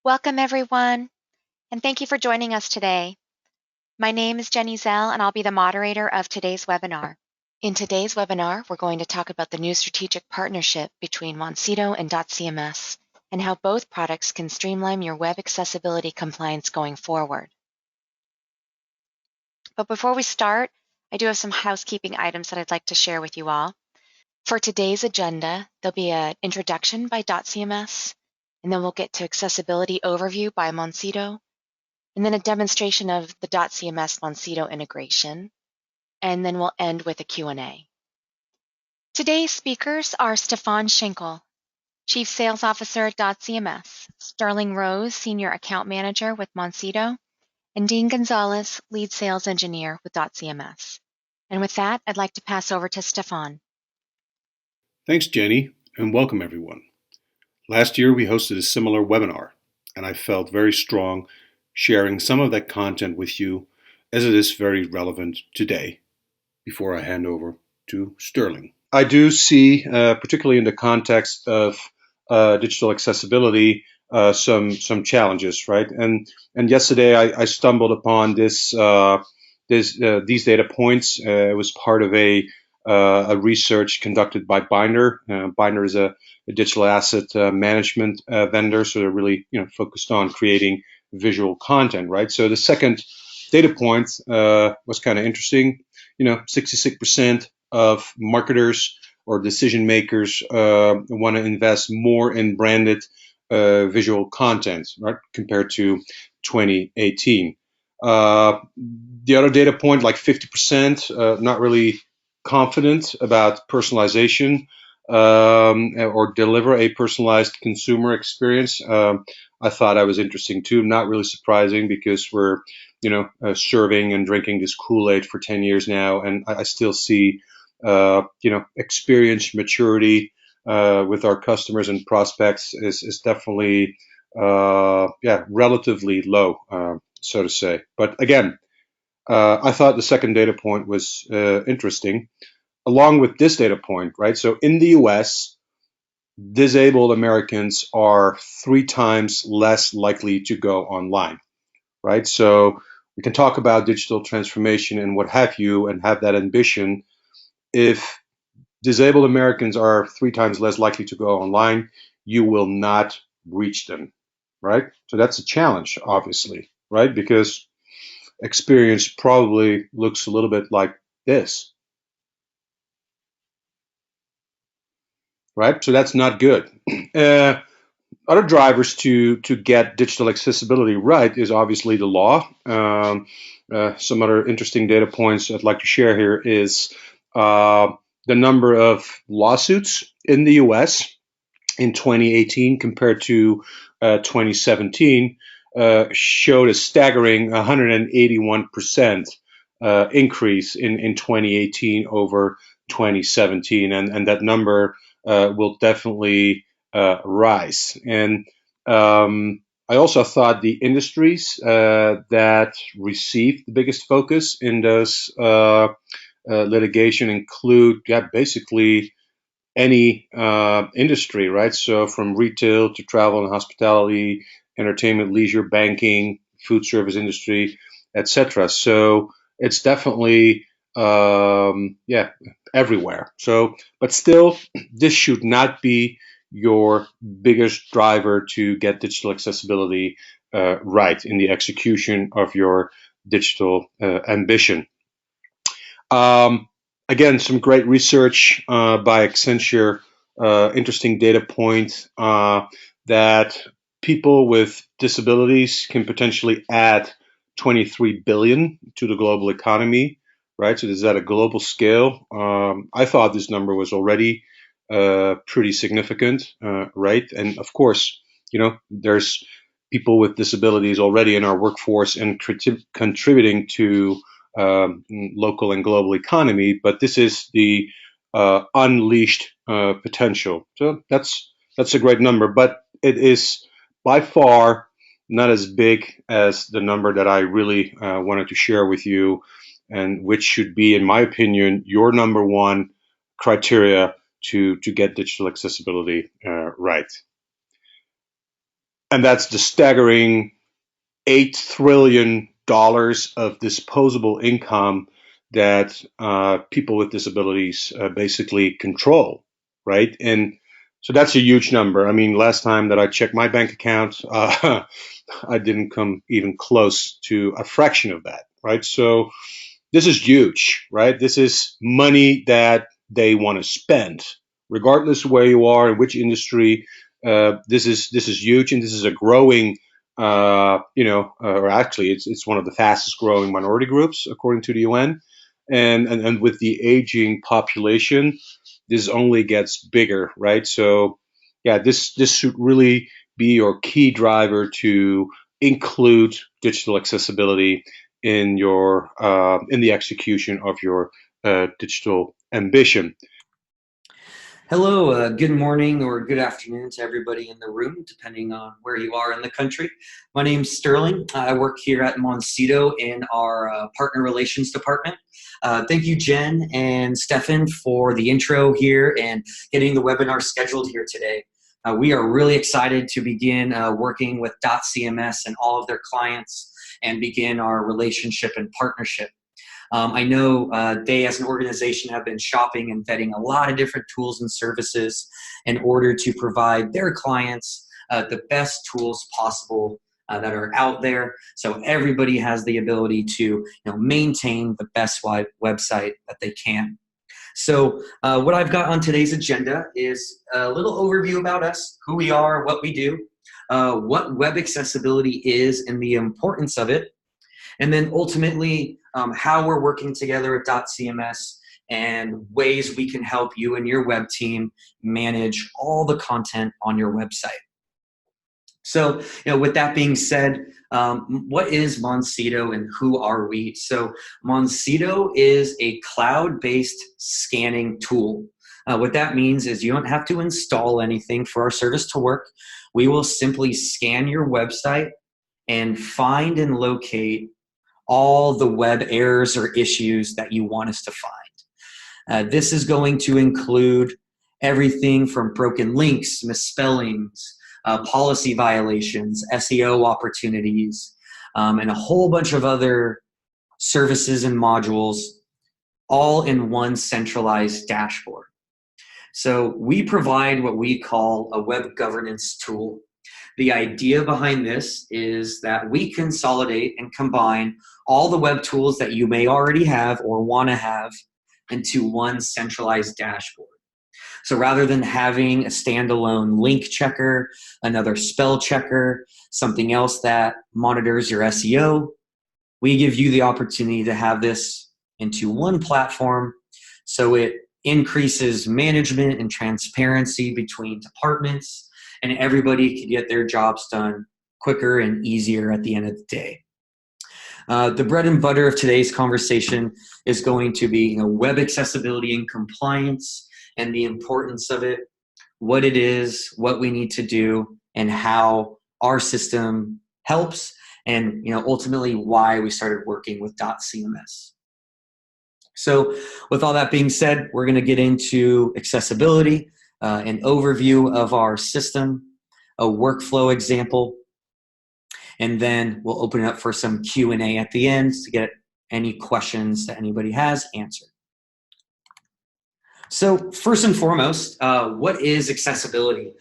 Welcome, everyone, and thank you for joining us today. My name is Jenny Zell, and I'll be the moderator of today's webinar. In today's webinar, we're going to talk about the new strategic partnership between Moncito and .cms and how both products can streamline your web accessibility compliance going forward. But before we start, I do have some housekeeping items that I'd like to share with you all. For today's agenda, there'll be an introduction by .cms, and then we'll get to accessibility overview by Moncito, and then a demonstration of the .cms Moncito integration, and then we'll end with a Q&A. Today's speakers are Stefan Schenkel, Chief Sales Officer at .cms, Sterling Rose, Senior Account Manager with Moncito, and Dean Gonzalez, Lead Sales Engineer with .cms. And with that, I'd like to pass over to Stefan. Thanks, Jenny, and welcome everyone. Last year, we hosted a similar webinar, and I felt very strong sharing some of that content with you as it is very relevant today before I hand over to Sterling. I do see, particularly in the context of digital accessibility, some challenges, right? And yesterday I stumbled upon these data points. It was part of a research conducted by Binder. Binder is a digital asset management vendor, so they're really focused on creating visual content, right? So the second data point was kind of interesting. 66% of marketers or decision makers want to invest more in branded visual content, right, compared to 2018. The other data point, like 50%, not really confident about personalization or deliver a personalized consumer experience. I thought that was interesting too. Not really surprising because we're serving and drinking this Kool-Aid for 10 years now, and I still see experience maturity with our customers and prospects is definitely relatively low, so to say. But again, I thought the second data point was interesting, along with this data point, right? So in the US, disabled Americans are 3 times less likely to go online, right? So we can talk about digital transformation and what have you and have that ambition. If disabled Americans are 3 times less likely to go online, you will not reach them, right? So that's a challenge, obviously, right? Because experience probably looks a little bit like this, right? So that's not good. Other drivers to get digital accessibility right is obviously the law. Some other interesting data points I'd like to share here is the number of lawsuits in the US in 2018 compared to 2017 showed a staggering 181% increase in 2018 over 2017, and that number will definitely rise. And I also thought the industries that received the biggest focus in those litigation include basically any industry, right? So from retail to travel and hospitality, entertainment, leisure, banking, food service industry, etc. So it's definitely everywhere. So, but still, this should not be your biggest driver to get digital accessibility right in the execution of your digital ambition. Again, some great research by Accenture, interesting data point that people with disabilities can potentially add 23 billion to the global economy, right? So this is at a global scale. I thought this number was already pretty significant, right? And of course, there's people with disabilities already in our workforce and contributing to local and global economy, but this is the unleashed potential. So that's a great number, but it is by far not as big as the number that I really wanted to share with you, and which should be, in my opinion, your number one criteria to get digital accessibility right. and that's the staggering $8 trillion of disposable income that people with disabilities basically control, right? And so that's a huge number. I mean, last time that I checked my bank account, I didn't come even close to a fraction of that, right? So this is huge, right? This is money that they want to spend, regardless of where you are in which industry. This is huge, and this is a growing, or actually, it's one of the fastest growing minority groups according to the UN, and with the aging population, this only gets bigger, right? So, yeah, this should really be your key driver to include digital accessibility in the execution of your digital ambition. Hello, good morning or good afternoon to everybody in the room, depending on where you are in the country. My name's Sterling. I work here at Moncito in our partner relations department. Thank you, Jen and Stefan, for the intro here and getting the webinar scheduled here today. We are really excited to begin working with .cms and all of their clients and begin our relationship and partnership. I know they as an organization have been shopping and vetting a lot of different tools and services in order to provide their clients the best tools possible that are out there, so everybody has the ability to maintain the best website that they can. So what I've got on today's agenda is a little overview about us, who we are, what we do, what web accessibility is and the importance of it, and then ultimately how we're working together at .cms and ways we can help you and your web team manage all the content on your website. So, with that being said, what is Moncito and who are we? So Moncito is a cloud-based scanning tool. What that means is you don't have to install anything for our service to work. We will simply scan your website and find and locate all the web errors or issues that you want us to find. This is going to include everything from broken links, misspellings, policy violations, SEO opportunities, and a whole bunch of other services and modules, all in one centralized dashboard. So we provide what we call a web governance tool. The idea behind this is that we consolidate and combine all the web tools that you may already have or want to have into one centralized dashboard. So rather than having a standalone link checker, another spell checker, something else that monitors your SEO, we give you the opportunity to have this into one platform, so it increases management and transparency between departments, and everybody can get their jobs done quicker and easier at the end of the day. The bread and butter of today's conversation is going to be web accessibility and compliance and the importance of it, what it is, what we need to do, and how our system helps, and ultimately why we started working with .cms. So with all that being said, we're going to get into accessibility, an overview of our system, a workflow example, and then we'll open it up for some Q&A at the end to get any questions that anybody has answered. So first and foremost, what is accessibility?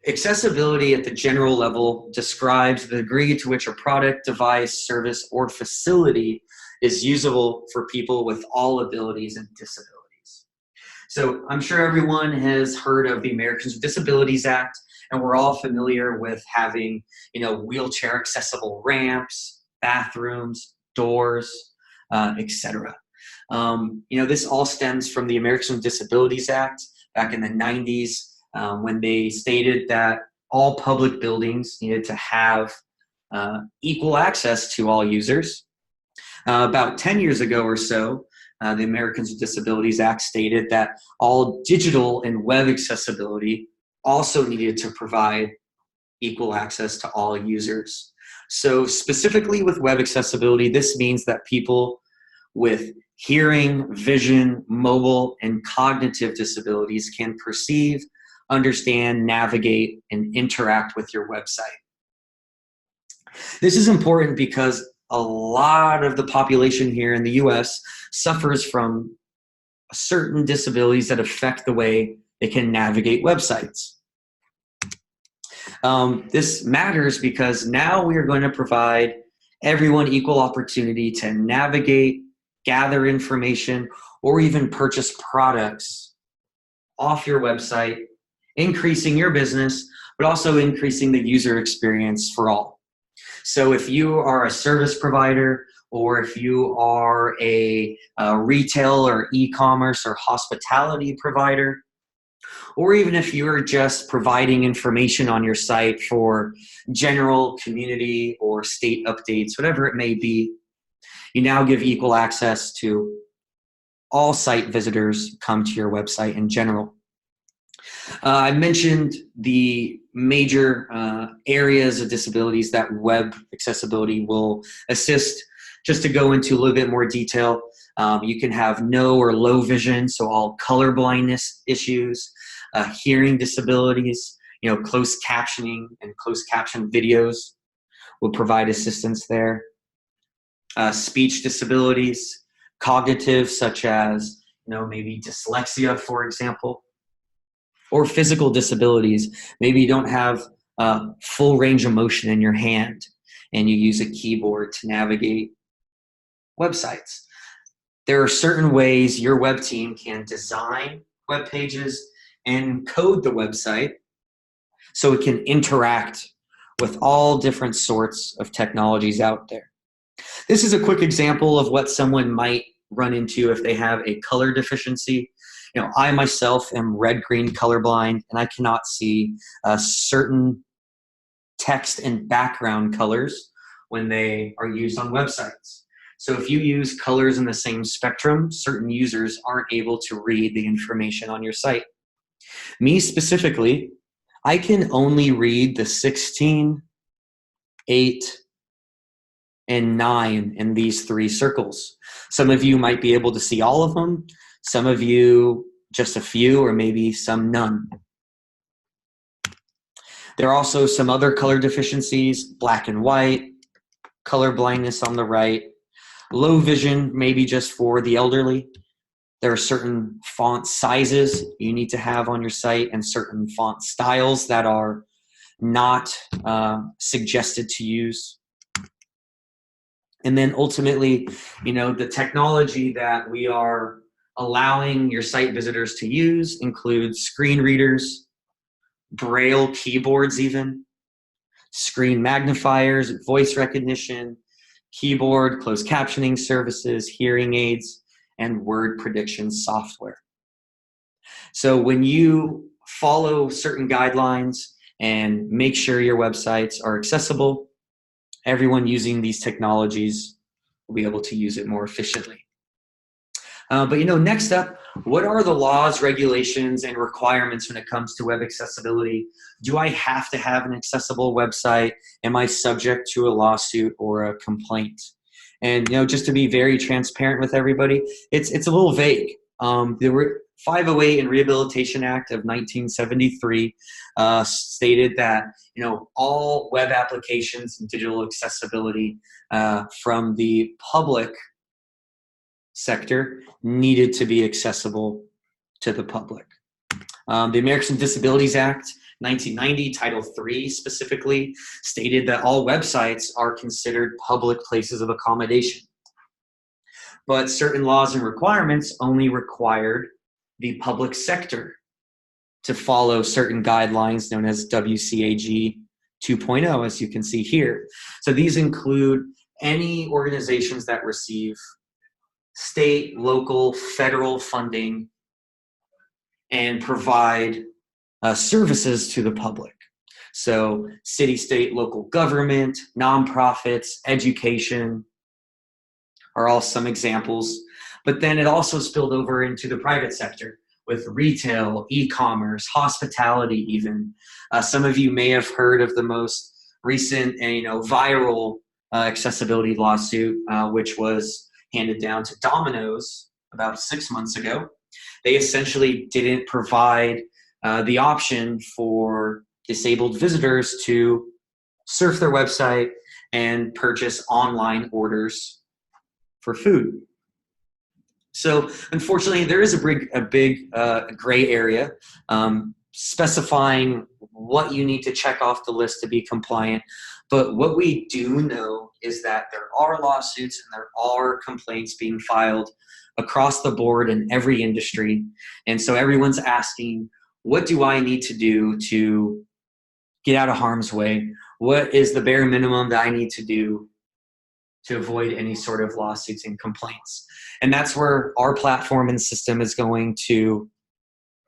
Accessibility at the general level describes the degree to which a product, device, service, or facility is usable for people with all abilities and disabilities. So I'm sure everyone has heard of the Americans with Disabilities Act, and we're all familiar with having, wheelchair accessible ramps, bathrooms, doors, etc. This all stems from the Americans with Disabilities Act back in the 90s, when they stated that all public buildings needed to have equal access to all users. About 10 years ago or so, the Americans with Disabilities Act stated that all digital and web accessibility also needed to provide equal access to all users. So specifically with web accessibility, this means that people with hearing, vision, mobile, and cognitive disabilities can perceive, understand, navigate, and interact with your website. This is important because a lot of the population here in the US suffers from certain disabilities that affect the way they can navigate websites. This matters because now we are going to provide everyone equal opportunity to navigate, gather information, or even purchase products off your website, increasing your business, but also increasing the user experience for all. So if you are a service provider, or if you are a retail or e-commerce or hospitality provider, or even if you're just providing information on your site for general community or state updates, whatever it may be, you now give equal access to all site visitors come to your website in general. I mentioned the major areas of disabilities that web accessibility will assist. Just to go into a little bit more detail, you can have no or low vision, so all color blindness issues, hearing disabilities, closed captioning and closed caption videos will provide assistance there. Speech disabilities, cognitive, such as maybe dyslexia, for example, or physical disabilities. Maybe you don't have full range of motion in your hand and you use a keyboard to navigate websites. There are certain ways your web team can design web pages and code the website so it can interact with all different sorts of technologies out there. This is a quick example of what someone might run into if they have a color deficiency. I myself am red-green colorblind, and I cannot see certain text and background colors when they are used on websites. So if you use colors in the same spectrum, certain users aren't able to read the information on your site. Me specifically, I can only read the 16, 8, and 9 in these 3 circles. Some of you might be able to see all of them. Some of you just a few, or maybe some none. There are also some other color deficiencies, black and white, color blindness on the right, low vision, maybe just for the elderly. There are certain font sizes you need to have on your site and certain font styles that are not suggested to use. And then ultimately, the technology that we are allowing your site visitors to use includes screen readers, braille keyboards even, screen magnifiers, voice recognition, keyboard, closed captioning services, hearing aids, and word prediction software. So when you follow certain guidelines and make sure your websites are accessible, everyone using these technologies will be able to use it more efficiently. But next up, what are the laws, regulations, and requirements when it comes to web accessibility? Do I have to have an accessible website? Am I subject to a lawsuit or a complaint? And just to be very transparent with everybody, it's a little vague. The 508 and Rehabilitation Act of 1973 stated that all web applications and digital accessibility from the public sector needed to be accessible to the public. The Americans with Disabilities Act 1990, Title III specifically, stated that all websites are considered public places of accommodation. But certain laws and requirements only required the public sector to follow certain guidelines known as WCAG 2.0, as you can see here. So these include any organizations that receive state, local, federal funding and provide services to the public. So city, state, local government, nonprofits, education are all some examples. But then it also spilled over into the private sector with retail, e-commerce, hospitality even. Some of you may have heard of the most recent and viral accessibility lawsuit, which was handed down to Domino's about 6 months ago. They essentially didn't provide the option for disabled visitors to surf their website and purchase online orders for food. So unfortunately, there is a big gray area specifying what you need to check off the list to be compliant. But what we do know is that there are lawsuits and there are complaints being filed across the board in every industry. And so everyone's asking, what do I need to do to get out of harm's way? What is the bare minimum that I need to do to avoid any sort of lawsuits and complaints? And that's where our platform and system is going to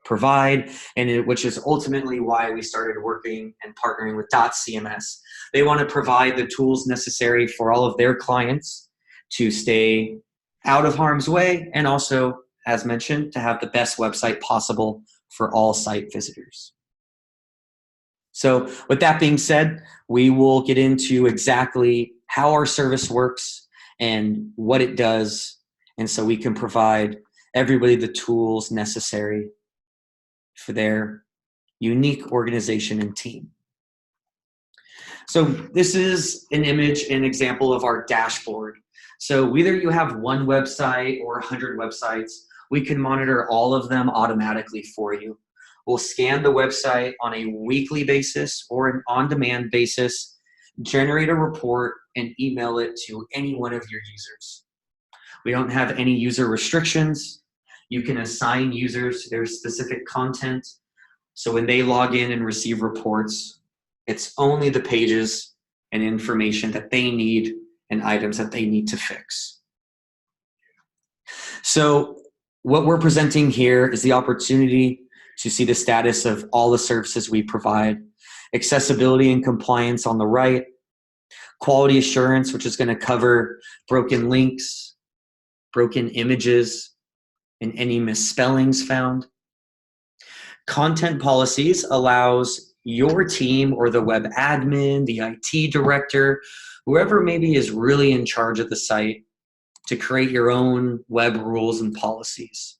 provide, which is ultimately why we started working and partnering with .cms. They want to provide the tools necessary for all of their clients to stay out of harm's way, and also, as mentioned, to have the best website possible for all site visitors. So with that being said, we will get into exactly how our service works and what it does, and so we can provide everybody the tools necessary for their unique organization and team. So this is an example of our dashboard. So whether you have one website or 100 websites, we can monitor all of them automatically for you. We'll scan the website on a weekly basis or an on-demand basis, generate a report, and email it to any one of your users. We don't have any user restrictions. You can assign users to their specific content. So when they log in and receive reports, it's only the pages and information that they need and items that they need to fix. So what we're presenting here is the opportunity to see the status of all the services we provide. Accessibility and compliance on the right. Quality assurance, which is going to cover broken links, broken images, and any misspellings found. Content policies allows your team or the web admin, the IT director, whoever maybe is really in charge of the site, to create your own web rules and policies.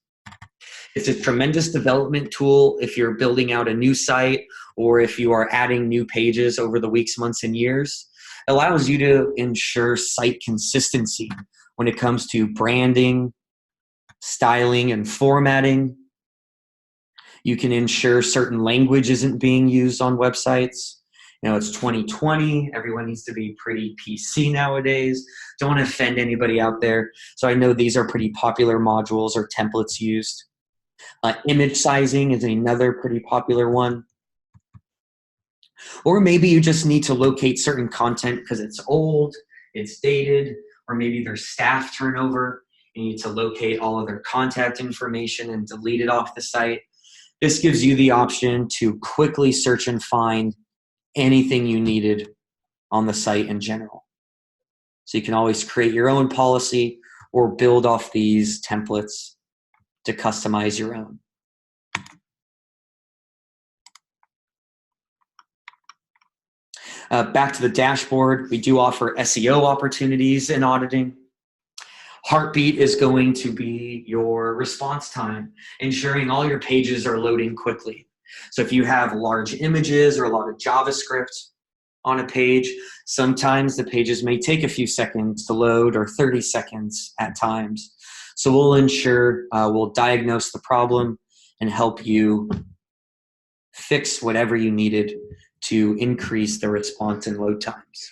It's a tremendous development tool if you're building out a new site or if you are adding new pages over the weeks, months, and years. It allows you to ensure site consistency when it comes to branding, styling, and formatting. You can ensure certain language isn't being used on websites. You know, it's 2020. Everyone needs to be pretty PC nowadays. Don't want to offend anybody out there. So I know these are pretty popular modules or templates used. Image sizing is another pretty popular one. Or maybe you just need to locate certain content because it's old, it's dated, or maybe there's staff turnover. You need to locate all of their contact information and delete it off the site. This gives you the option to quickly search and find anything you needed on the site in general. So you can always create your own policy or build off these templates to customize your own. Back to the dashboard, we do offer SEO opportunities in auditing. Heartbeat is going to be your response time, ensuring all your pages are loading quickly. So if you have large images or a lot of JavaScript on a page, sometimes the pages may take a few seconds to load or 30 seconds at times. So we'll ensure, we'll diagnose the problem and help you fix whatever you needed to increase the response and load times.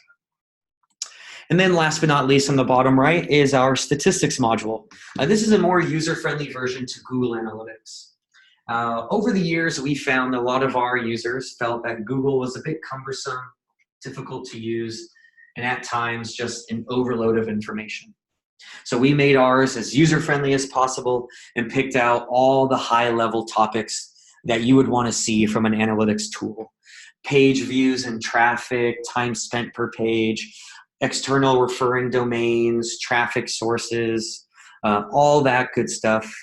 And then last but not least on the bottom right is our statistics module. This is a more user-friendly version to Google Analytics. Over the years, we found a lot of our users felt that Google was a bit cumbersome, difficult to use, and at times just an overload of information. So we made ours as user-friendly as possible and picked out all the high-level topics that you would want to see from an analytics tool. Page views and traffic, time spent per page, external referring domains, traffic sources, all that good stuff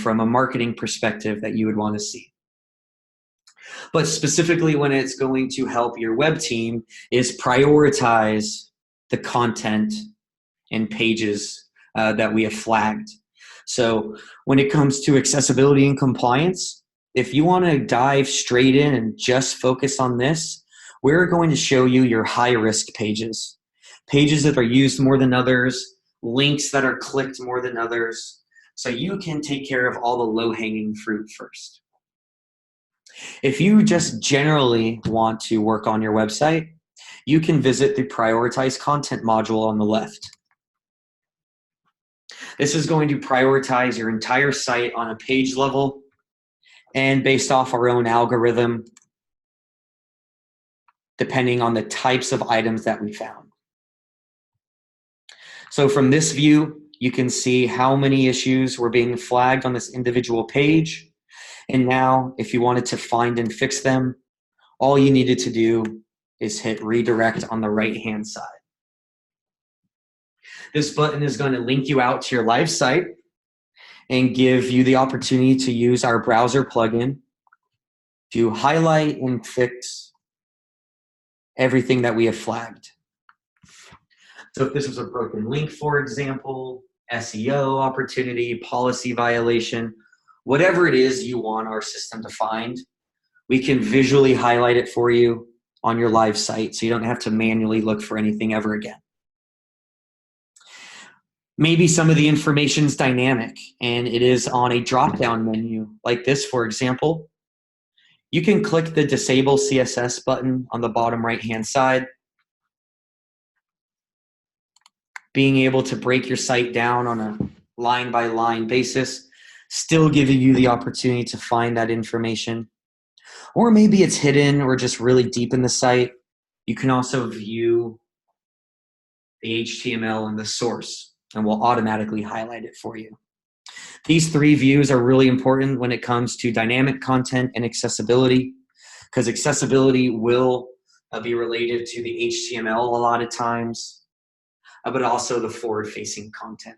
from a marketing perspective that you would want to see. But specifically when it's going to help your web team is prioritize the content and pages that we have flagged. So when it comes to accessibility and compliance, if you want to dive straight in and just focus on this, we're going to show you your high-risk pages. pages that are used more than others, links that are clicked more than others. So you can take care of all the low-hanging fruit first. If you just generally want to work on your website, you can visit the Prioritize Content module on the left. This is going to prioritize your entire site on a page level and based off our own algorithm, depending on the types of items that we found. So from this view, you can see how many issues were being flagged on this individual page. And now, if you wanted to find and fix them, all you needed to do is hit redirect on the right-hand side. This button is going to link you out to your live site and give you the opportunity to use our browser plugin to highlight and fix everything that we have flagged. So if this was a broken link, for example, SEO opportunity, policy violation, whatever it is you want our system to find, we can visually highlight it for you on your live site so you don't have to manually look for anything ever again. Maybe some of the information is dynamic and it is on a drop-down menu like this, for example. You can click the Disable CSS button on the bottom right-hand side. Being able to break your site down on a line-by-line basis, still giving you the opportunity to find that information. Or maybe it's hidden or just really deep in the site. You can also view the HTML and the source, and we'll automatically highlight it for you. These three views are really important when it comes to dynamic content and accessibility, because accessibility will be related to the HTML a lot of times, but also the forward-facing content.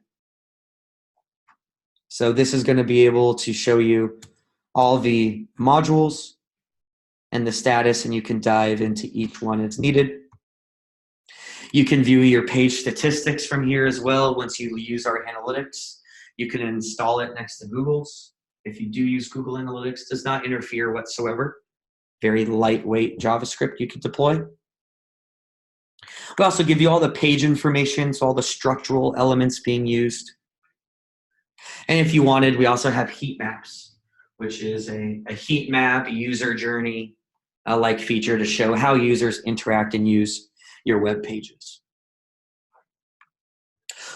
So this is going to be able to show you all the modules and the status, and you can dive into each one as needed. You can view your page statistics from here as well. Once you use our analytics, you can install it next to Google's. If you do use Google Analytics, it does not interfere whatsoever. Very lightweight JavaScript you can deploy. We also give you all the page information, so all the structural elements being used. And if you wanted, we also have heat maps, which is a heat map, user journey like feature to show how users interact and use your web pages.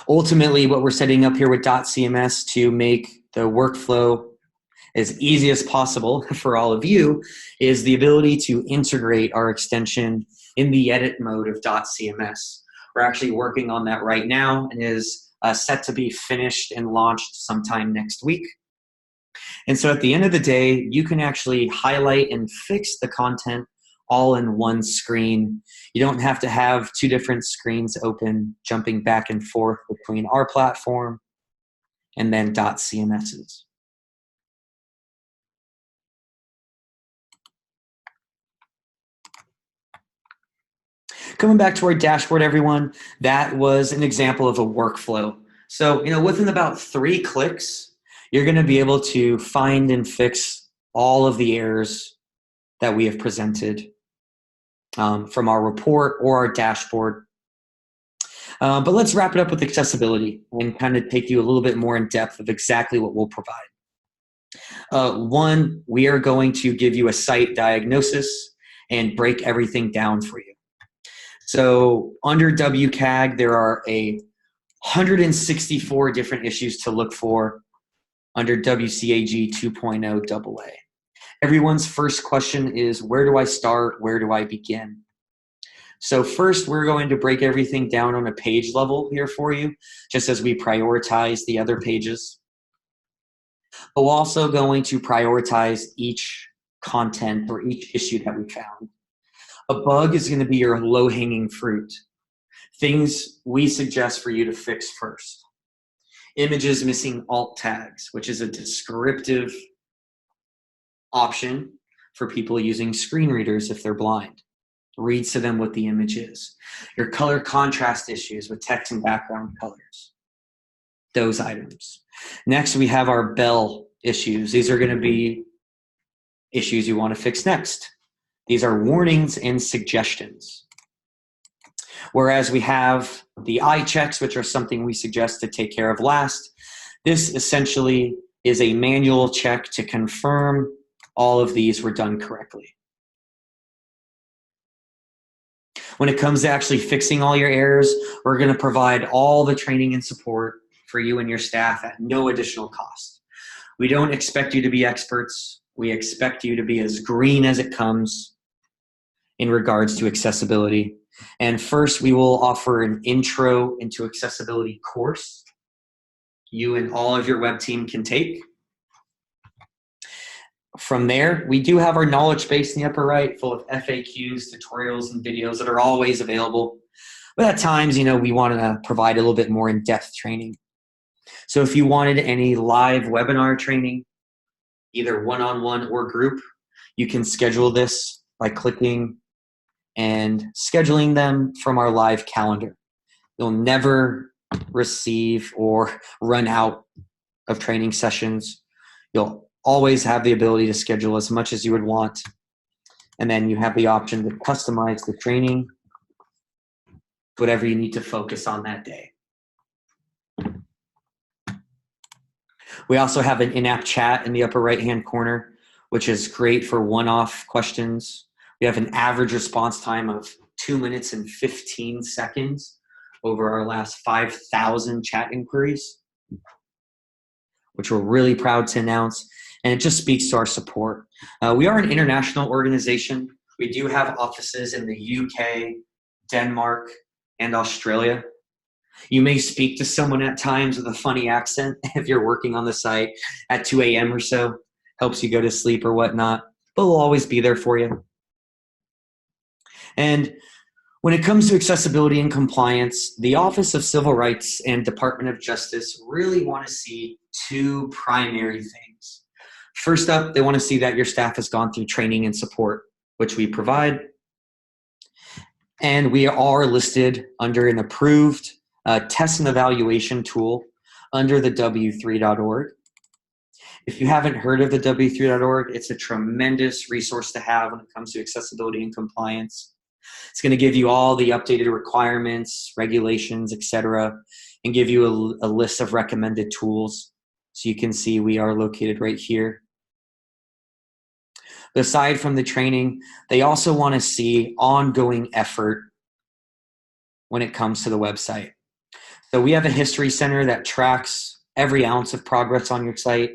Ultimately, what we're setting up here with .cms to make the workflow as easy as possible for all of you is the ability to integrate our extension in the edit mode of .cms. We're actually working on that right now and is set to be finished and launched sometime next week. And so at the end of the day, you can actually highlight and fix the content all in one screen. You don't have to have two different screens open, jumping back and forth between our platform and then .cms's. Coming back to our dashboard, everyone, that was an example of a workflow. So, within about 3 clicks, you're going to be able to find and fix all of the errors that we have presented from our report or our dashboard. But let's wrap it up with accessibility and kind of take you a little bit more in depth of exactly what we'll provide. One, we are going to give you a site diagnosis and break everything down for you. So under WCAG, there are 164 different issues to look for under WCAG 2.0 AA. Everyone's first question is, where do I start? Where do I begin? So first, we're going to break everything down on a page level here for you, just as we prioritize the other pages. But we're also going to prioritize each content or each issue that we found. A bug is going to be your low-hanging fruit. Things we suggest for you to fix first. Images missing alt tags, which is a descriptive option for people using screen readers if they're blind. Reads to them what the image is. Your color contrast issues with text and background colors. Those items. Next, we have our bell issues. These are going to be issues you want to fix next. These are warnings and suggestions. Whereas we have the eye checks, which are something we suggest to take care of last. This essentially is a manual check to confirm all of these were done correctly. When it comes to actually fixing all your errors, we're going to provide all the training and support for you and your staff at no additional cost. We don't expect you to be experts. We expect you to be as green as it comes in regards to accessibility. And first, we will offer an intro into accessibility course you and all of your web team can take. From there, we do have our knowledge base in the upper right, full of FAQs, tutorials, and videos that are always available. But at times, we want to provide a little bit more in-depth training. So if you wanted any live webinar training, either one-on-one or group, you can schedule this by clicking and scheduling them from our live calendar. You'll never receive or run out of training sessions. You'll always have the ability to schedule as much as you would want. And then you have the option to customize the training, whatever you need to focus on that day. We also have an in-app chat in the upper right-hand corner, which is great for one-off questions. We have an average response time of 2 minutes and 15 seconds over our last 5,000 chat inquiries, which we're really proud to announce. And it just speaks to our support. We are an international organization. We do have offices in the UK, Denmark, and Australia. You may speak to someone at times with a funny accent if you're working on the site at 2 a.m. or so, helps you go to sleep or whatnot, but we'll always be there for you. And when it comes to accessibility and compliance, the Office of Civil Rights and Department of Justice really want to see two primary things. First up, they want to see that your staff has gone through training and support, which we provide. And we are listed under an approved test and evaluation tool under the w3.org. If you haven't heard of the w3.org, it's a tremendous resource to have when it comes to accessibility and compliance. It's going to give you all the updated requirements, regulations, etc., and give you a list of recommended tools. So you can see we are located right here. Aside from the training, they also want to see ongoing effort when it comes to the website. So we have a history center that tracks every ounce of progress on your site,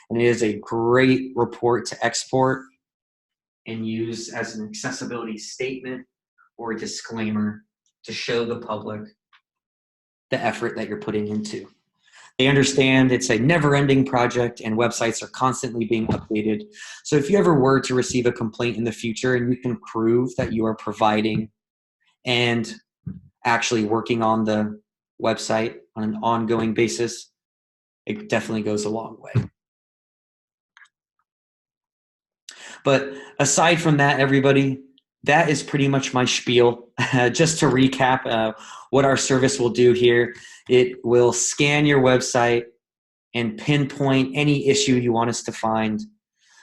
and it is a great report to export and use as an accessibility statement or a disclaimer to show the public the effort that you're putting into. They understand it's a never-ending project and websites are constantly being updated. So if you ever were to receive a complaint in the future and you can prove that you are providing and actually working on the website on an ongoing basis, it definitely goes a long way. But aside from that, everybody, that is pretty much my spiel. Just to recap what our service will do here, it will scan your website and pinpoint any issue you want us to find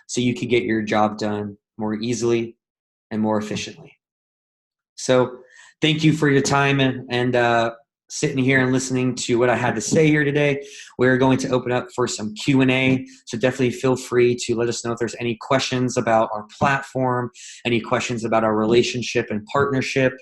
so you can get your job done more easily and more efficiently. So thank you for your time and sitting here and listening to what I had to say here today. We're going to open up for some Q&A, so definitely feel free to let us know if there's any questions about our platform, any questions about our relationship and partnership,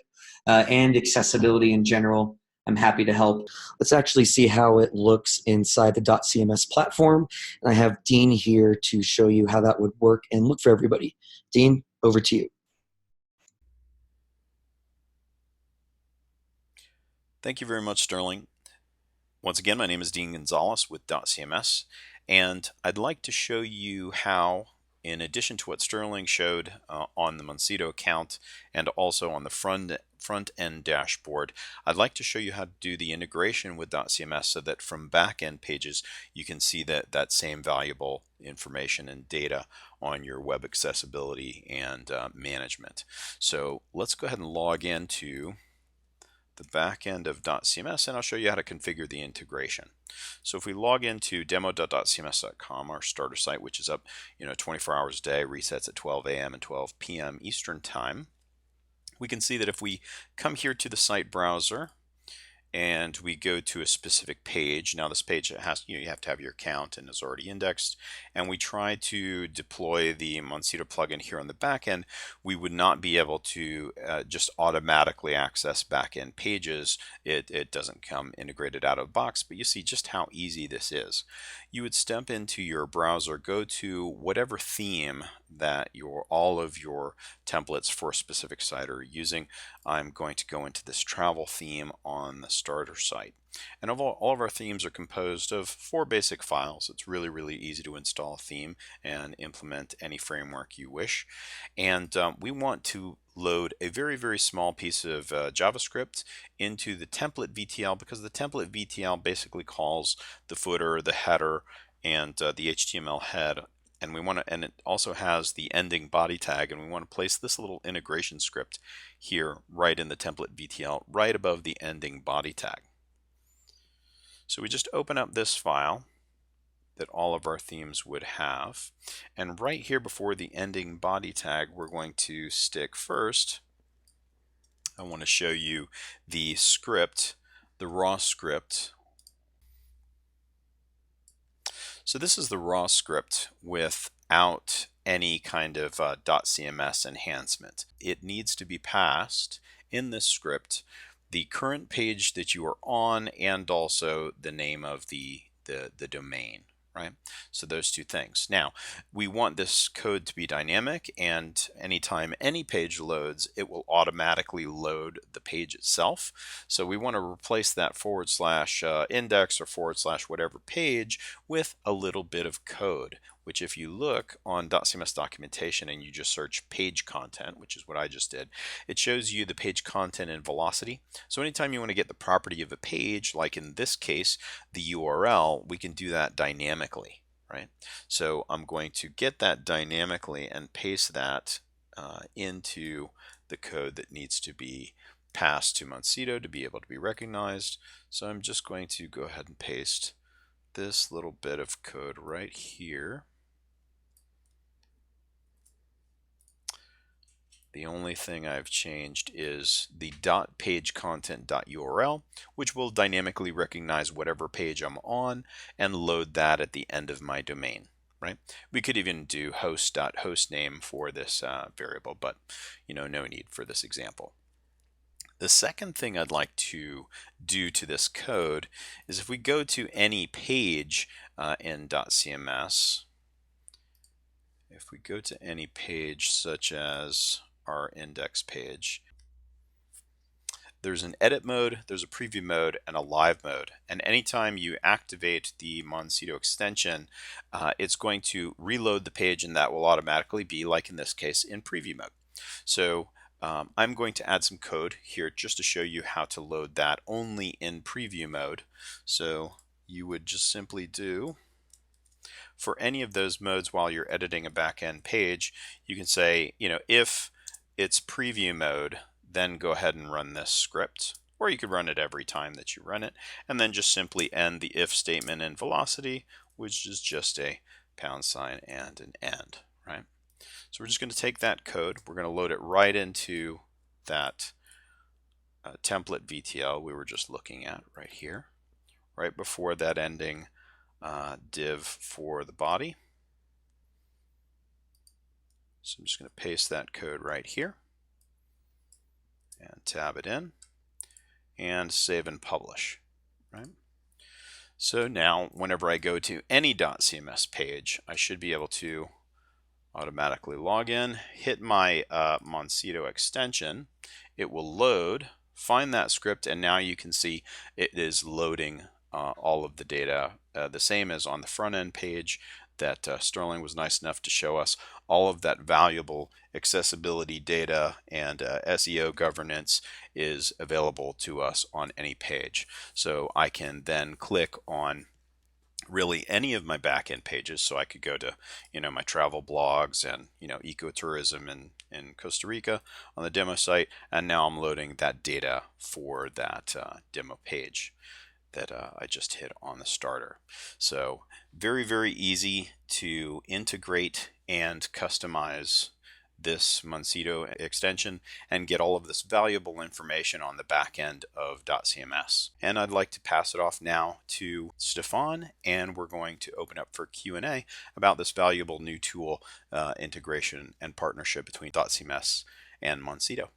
and accessibility in general. I'm happy to help. Let's actually see how it looks inside the .cms platform. And I have Dean here to show you how that would work and look for everybody. Dean, over to you. Thank you very much, Sterling. Once again, my name is Dean Gonzalez with .cms, and I'd like to show you how, in addition to what Sterling showed on the Moncito account and also on the front-end dashboard, I'd like to show you how to do the integration with .cms so that from back-end pages you can see that same valuable information and data on your web accessibility and management. So let's go ahead and log into the back end of .cms, and I'll show you how to configure the integration. So if we log into demo.cms.com, our starter site, which is up 24 hours a day, resets at 12 a.m. and 12 p.m. Eastern Time, we can see that if we come here to the site browser and we go to a specific page. Now this page has, you have to have your account and is already indexed, and we try to deploy the Moncito plugin here on the back end, we would not be able to just automatically access back-end pages. It doesn't come integrated out of the box, but you see just how easy this is. You would step into your browser, go to whatever theme that all of your templates for a specific site are using. I'm going to go into this travel theme on the starter site. And all of our themes are composed of 4 basic files. It's really easy to install a theme and implement any framework you wish. And we want to load a very small piece of JavaScript into the template VTL, because the template VTL basically calls the footer, the header, and the HTML head. And and it also has the ending body tag, and we want to place this little integration script here right in the template VTL, right above the ending body tag. So we just open up this file that all of our themes would have, and right here before the ending body tag, we're going to stick first. I want to show you the script, the raw script. So this is the raw script without any kind of .cms enhancement. It needs to be passed in this script the current page that you are on and also the name of the domain, right? So those 2 things. Now, we want this code to be dynamic, and anytime any page loads, it will automatically load the page itself. So we want to replace that / index or / whatever page with a little bit of code, which if you look on .cms documentation and you just search page content, which is what I just did, it shows you the page content and velocity. So anytime you want to get the property of a page, like in this case, the URL, we can do that dynamically, right? So I'm going to get that dynamically and paste that into the code that needs to be passed to Moncito to be able to be recognized. So I'm just going to go ahead and paste this little bit of code right here. The only thing I've changed is the .pagecontent.url, which will dynamically recognize whatever page I'm on and load that at the end of my domain, right? We could even do host.hostname for this variable, but no need for this example. The second thing I'd like to do to this code is if we go to any page in .cms, if we go to any page such as our index page, there's an edit mode, there's a preview mode, and a live mode. And anytime you activate the Moncito extension, it's going to reload the page, and that will automatically be, like in this case, in preview mode. So I'm going to add some code here just to show you how to load that only in preview mode. So you would just simply do, for any of those modes while you're editing a back-end page, you can say, if it's preview mode, then go ahead and run this script, or you could run it every time that you run it, and then just simply end the if statement in velocity, which is just a # and an end, right? So we're just going to take that code, we're going to load it right into that template VTL we were just looking at right here, right before that ending div for the body. So I'm just going to paste that code right here and tab it in and save and publish, right? So now whenever I go to any .cms page, I should be able to automatically log in, hit my Moncito extension, it will load, find that script, and now you can see it is loading all of the data, the same as on the front end page that Sterling was nice enough to show us. All of that valuable accessibility data and SEO governance is available to us on any page. So I can then click on really any of my back-end pages. So I could go to my travel blogs and ecotourism in Costa Rica on the demo site, and now I'm loading that data for that demo page that I just hit on the starter. So very easy to integrate and customize this Moncito extension and get all of this valuable information on the back end of .cms. And I'd like to pass it off now to Stefan, and we're going to open up for Q&A about this valuable new tool, integration and partnership between .cms and Moncito.